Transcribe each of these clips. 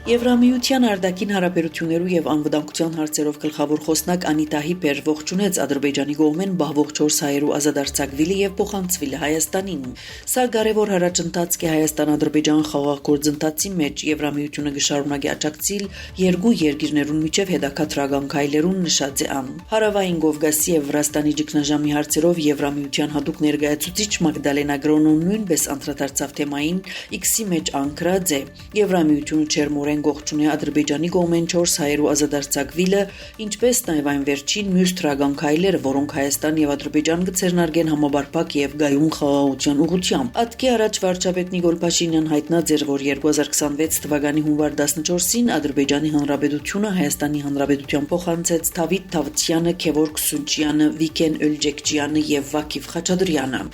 Եվրամիության արտաքին հարաբերություններու եւ անվտանգության հարցերով գլխավոր խոսնակ Անիտա Հիպեր ողջունեց Ադրբեջանի կողմեն բահվող 4 հայերու ազատարձակվելը եւ փոխանցվելը Հայաստանին։ Սա կարևոր հարաճընթաց է Հայաստան-Ադրբեջան խաղաղ գործընթացի մեջ Եվրամիությունը գշարունակի աջակցել երկու երկիրներուն միջև հետաքրքրական քայլերուն նշած է ան։ Հարավային Կովկասի եւ Վրաստանի ճգնաժամի հարցերով Եվրամիության հատուկ ներկայացուցիչ Մագդալենա Գրոնոն նույնպես անդրադարձավ թեմային X-ի մեջ անկրած է։ Եվրամիությունը չերմորեն գողջունի Ադրբեջանի կողմեն 4 հայերու ազատարձակվելը, ինչպես նաև այն վերջին մյուս թրագան քայլերը, որոնք Հայաստան եւ Ադրբեջան կցերնարգեն համաբարփակ եւ գայուն խաղաղության ուղղությամբ։ Ատկի առաջ վարչապետ Նիկոլ Փաշինյան հայտնած էր, որ 2026 թվականի հունվար 14-ին Ադրբեջանի Հանրապետությունը Հայաստանի Հանրապետության փոխանցեց Թավիթ Թավթյանը, Քևորգ Սուջյանը, Վիկեն Օլջեկջյանը եւ Վակիվ Խաչատրյանը։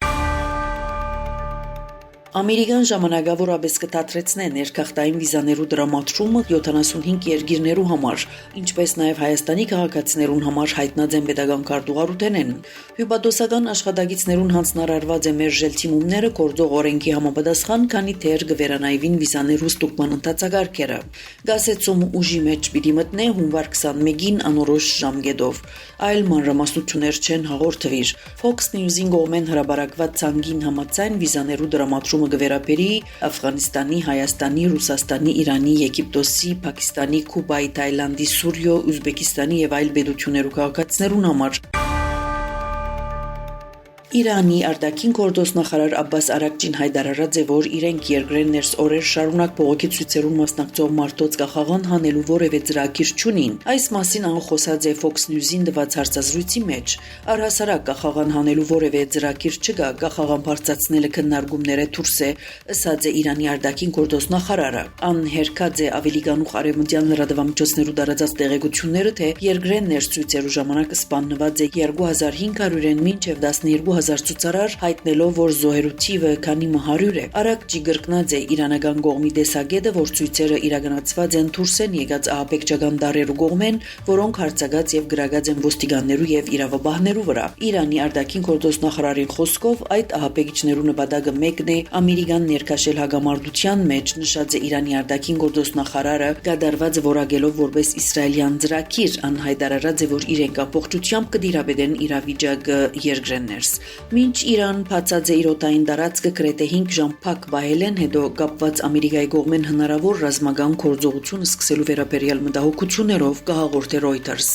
Ամերիկան ժամանակավորապես կթատրեցնե ներքախտային վիզաներու դրամատրումը 75 երկիրներու համար, ինչպես նաև Հայաստանի քաղաքացիներուն համար հայտնած են պետական քարտուղարութենեն։ Հյուպատոսական աշխատակիցներուն հանձնարարված է մերժել թիմումները գործող օրենքի համապատասխան, քանի թեր կվերանայվին վիզաներու ստուգման ընթացակարգերը։ Գասեցում ուժի մեջ պիտի մտնե հունվար 21-ին անորոշ ժամկետով։ Այլ մանրամասնություններ չեն հաղորդվիր։ Fox News-ին կողմեն հրաբարակված ցանկին համաձայն վիզաներու դրամատրումը գվերապերի Աֆղանստանի, Հայաստանի, Ռուսաստանի, Իրանի, Եգիպտոսի, Պակիստանի, Կուբայի, Թայլանդի, Սուրիո, Ուզբեկիստանի եւ այլ պետություններու քաղաքացիներուն համար։ Իրանի արտաքին գործոստ նախարար Աբբաս Արաքչին հայտարարած է, որ իրենք երկրեն ներս օրեր շարունակ բողոքի ցույցերուն մասնակցող մարդոց կախաղան հանելու որևէ ծրագիր չունին։ Այս մասին ան խոսած է Fox News-ին տված հարցազրույցի մեջ։ Առհասարակ կախաղան հանելու որևէ ծրագիր չկա, կախաղան բարձրացնելը քննարկումները դուրս է, ըսած է Իրանի արտաքին գործոստ նախարարը։ Ան հերքած է ավելի գանուխ արևմտյան լրատվամիջոցներու տարածած տեղեկությունները, թե երկրեն ներս ցույցերու ժամանակ սպաննված է 2500-ին մինչև 12000 ցուցարար, հայտնելով, որ զոհերու թիվը քանի 100 է։ Արաքչի գրկնած է իրանական կողմի տեսակետը, որ ցույցերը իրականացված են դուրսեն եկած ահաբեկչական դարերու կողմեն, որոնք հարցակած եւ գրակած են ոստիկաններու եւ իրավաբաններու վրա։ Իրանի արտաքին գործոստ նախարարին խոսքով այդ ահաբեկիչներու նպատակը մեկն է ամերիկան ներքաշել հագամարտության մեջ, նշած է Իրանի արտաքին գործոստ նախարարը, կատարված որակելով որպես իսրայելյան ծրագիր, անհայտարարած է, որ իրենք ամբողջությամբ կդիրապետեն իրավիճակը երկրներս։ Մինչ Իրան բացած է իր օդային տարածքը գրեթե 5 ժամ փակ վահելեն, հետո կապված Ամերիկայի կողմեն հնարավոր ռազմական գործողություն սկսելու վերաբերյալ մտահոգություններով կհաղորդե Reuters։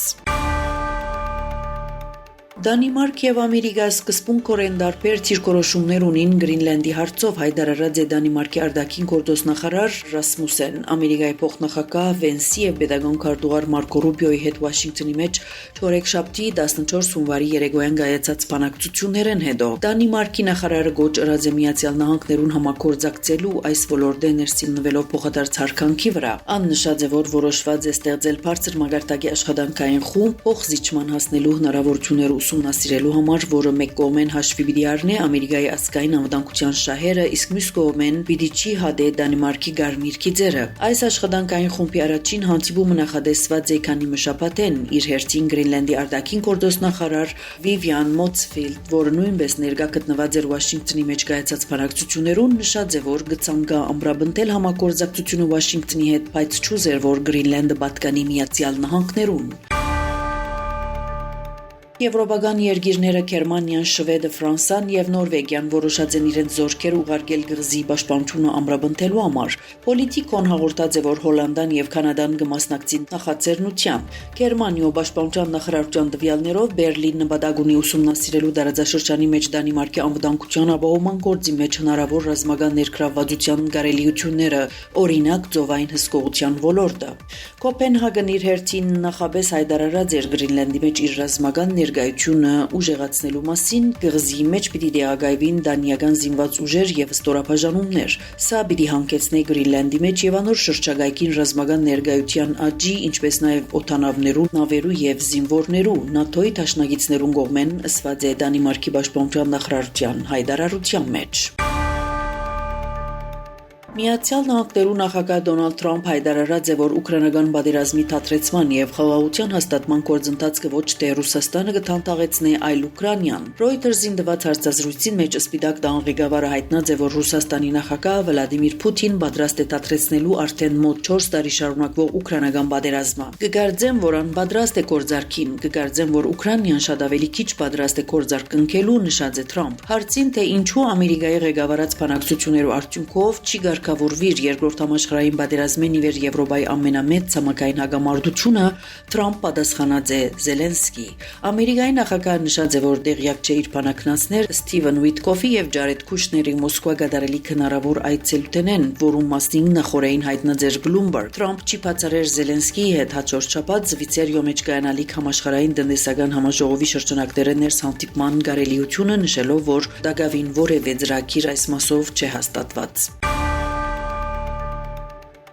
Դանիմարկ եւ Ամերիկա սկզբունքորեն դարբեր դիրքորոշումներ ունին Գրինլանդի հարցով, հայտարարած է Դանիմարկի արտաքին գործոստ նախարար Ռասմուսեն։ Ամերիկայի փոխնախագահ Վենսի եւ պետական քարտուղար Մարկո Ռուբիոյի հետ Վաշինգտոնի մեջ չորեքշաբթի 14 հունվարի երեկոյան կայացած բանակցություններն հետո Դանիմարկի նախարարը գոչ ըրած է Միացյալ Նահանգներուն համագործակցելու այս ոլորտը ներսինվելով փոխադարձ հարկանքի վրա։ Ան նշած է, որ որոշված է ստեղծել բարձր մագարտակի աշխատանքային խումբ փոխզիջման հասնելու հնարավորություններ ուսումնասիրելու համար, որը մեկ կողմեն հաշվի պիտի առնե Ամերիկայի ազգային անվտանգության շահերը, իսկ մյուս կողմեն պիտի չի հադե Դանիմարկի գարմիրքի ձեռը։ Այս աշխատանքային խումբի առաջին հանդիպումը նախատեսված է քանի մշաբաթեն իր հերթին Գրինլանդի արտաքին գործոստ նախարար Վիվիան Մոցֆիլդ, որը նույնպես ներկա գտնված էր Վաշինգտոնի մեջ կայացած բանակցություններուն, նշած է, որ գծանկա ամրապնդել համագործակցությունը Վաշինգտոնի հետ, բայց չուզեր, որ Գրինլանդը պատկանի Միացյալ Նահանգներուն։ Եվրոպական երկիրները Գերմանիան, Շվեդը, Ֆրանսան եւ Նորվեգիան որոշած են իրենց զորքեր ուղարկել Կղզի պաշտպանությունը ամրապնդելու համար։ Պոլիտիկոն հաղորդած է, որ Հոլանդան եւ Կանադան կմասնակցին նախաձեռնության։ Գերմանիո պաշտպանության նախարարության տվյալներով Բերլին նպատակ ունի ուսումնասիրելու տարածաշրջանի մեջ Դանիմարկի անվտանգության ապահովման գործի մեջ հնարավոր ռազմական ներգրավվածության կարելիությունները, օրինակ ծովային հսկողության ոլորտը։ Կոպենհագեն իր հերթին նախապես հայտարարած էր Գրինլանդի մեջ իր ռազմական ներկայությունը ուժեղացնելու մասին, կղզի մեջ պիտի դեղագայվին դանիական զինված ուժեր եւ ստորաբաժանումներ։ Սա պիտի հանգեցնի Գրինլանդի մեջ եւ անոր շրջակայքին ռազմական ներկայության աճի, ինչպես նաեւ օդանավներու, նավերու եւ զինվորներու ՆԱԹՕ-ի դաշնակիցներուն կողմեն ըսված է Դանիմարկի պաշտպանության նախարարության հայտարարության մեջ։ Միացյալ Նահանգներու նախագահ Դոնալդ Թրամփ հայտարարած է, որ ուկրաինական պատերազմի թատրեցման եւ խաղաղության հաստատման գործընթացը ոչ թե Ռուսաստանը կթանտաղեցնի, այլ Ուկրաինան։ Reuters-ին տված հարցազրույցին մեջ Սպիտակ տան ղեկավարը հայտնած է, որ Ռուսաստանի նախագահ Վլադիմիր Պուտին պատրաստ է թատրեցնելու արդեն մոտ 4 տարի շարունակվող ուկրաինական պատերազմը։ Կգարձեմ, որ ան պատրաստ է գործարքին, կգարձեմ, որ Ուկրաինան շատ ավելի քիչ պատրաստ է գործարք կնքելու, նշած է Թրամփ։ Հարցին, թե ինչու Ամերիկայի ղեկավարած բանակցություններու արդյունքով չի կարգավորվիր երկրորդ համաշխարհային պատերազմին ի վեր Եվրոպայի ամենամեծ ցամաքային հագամարտությունը, Թրամփ պատասխանած է Զելենսկի։ Ամերիկայի նախագահը նշած է, որ տեղյակ չէ իր բանակնացներ Սթիվեն Ուիտկոֆի եւ Ջարեդ Քուշների Մոսկվա գդարելիք հնարավոր այցելութենեն, որում մասին նախորդին հայտնած էր Bloomberg։ Թրամփ չի բացառեր Զելենսկիի հետ հաջորդ շաբաթ Զվիցերիո մեջ կայանալիք համաշխարհային տնտեսական համաժողովի շրջանակները ներս հանդիպման կարելիությունը, նշելով, որ դակավին որևէ ծրագիր այս մասով չէ հաստատված։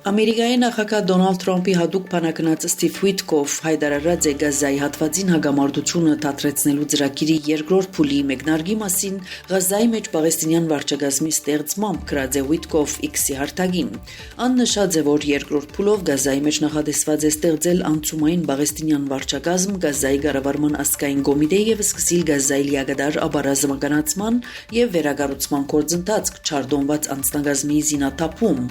Ամերիկայի նախագահ Դոնալդ Թրամփի հատուկ բանակնած Սթիվ Ուիտկոֆ հայտարարած է Գազայի հատվածին հագամարտությունը թատրեցնելու ծրագիրի երկրորդ փուլի մեկնարկի մասին Գազայի մեջ պաղեստինյան վարչակազմի ստեղծմամբ գրած է Ուիտկոֆ X-ի հարթակին։ Ան նշած է, որ երկրորդ փուլով Գազայի մեջ նախադեсված է ստեղծել անցումային պաղեստինյան վարչակազմ, Գազայի կառավարման ազգային կոմիտե եւ սկսիլ Գազայի լիագդար ապարազմականացման եւ վերակառուցման գործընթաց չարդոնված անձնագազմի զինաթափում։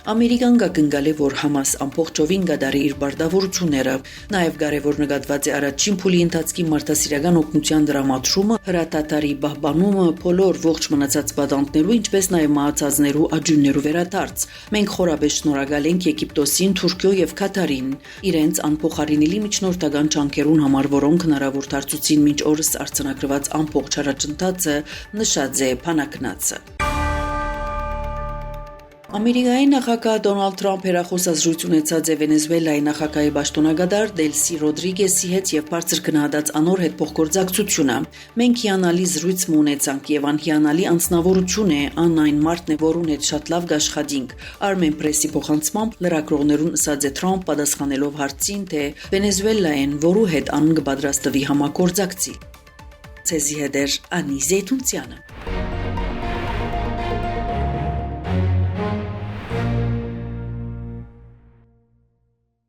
Ամերիկան գալի, որ Համաս ամբողջովին գդարի իր բարդավորությունները։ Նաև կարևոր նկատված է առաջին փուլի ընթացքի մարդասիրական օգնության դրամատրումը, հրատատարի պահպանումը, բոլոր ողջ մնացած պատանդներու, ինչպես նաև մահացածներու աջուններու վերադարձ։ Մենք խորապես շնորհակալ ենք Եգիպտոսին, Թուրքիո եւ Կատարին իրենց անփոխարինելի միջնորդական ջանքերուն համար, որոնք հնարավոր դարձուցին մինչ օրս արձանագրված ամբողջ առաջընթացը, նշած է բանակնացը։ Ամերիկայի նախագահ Դոնալդ Թրամփ հերախոսազրույց ունեցած է Վենեսուելայի նախագահի պաշտոնակատար Դելսի Ռոդրիգեսի հետ եւ բարձր գնահատած անոր հետ փոխգործակցությունը։ Մենք հիանալի զրույց ունեցանք եւ անհիանալի անձնավորություն է, այն մարդն է, որուն հետ շատ լավ գաշխատինք։ Armen Press-ի փոխանցմամբ լրագրողներուն ասաց է Թրամփ պատասխանելով հարցին, թե Վենեսուելային որու հետ ան կպատրաստվի համագործակցի։ Ցեզի հետ Անի Զեյթունցյանը։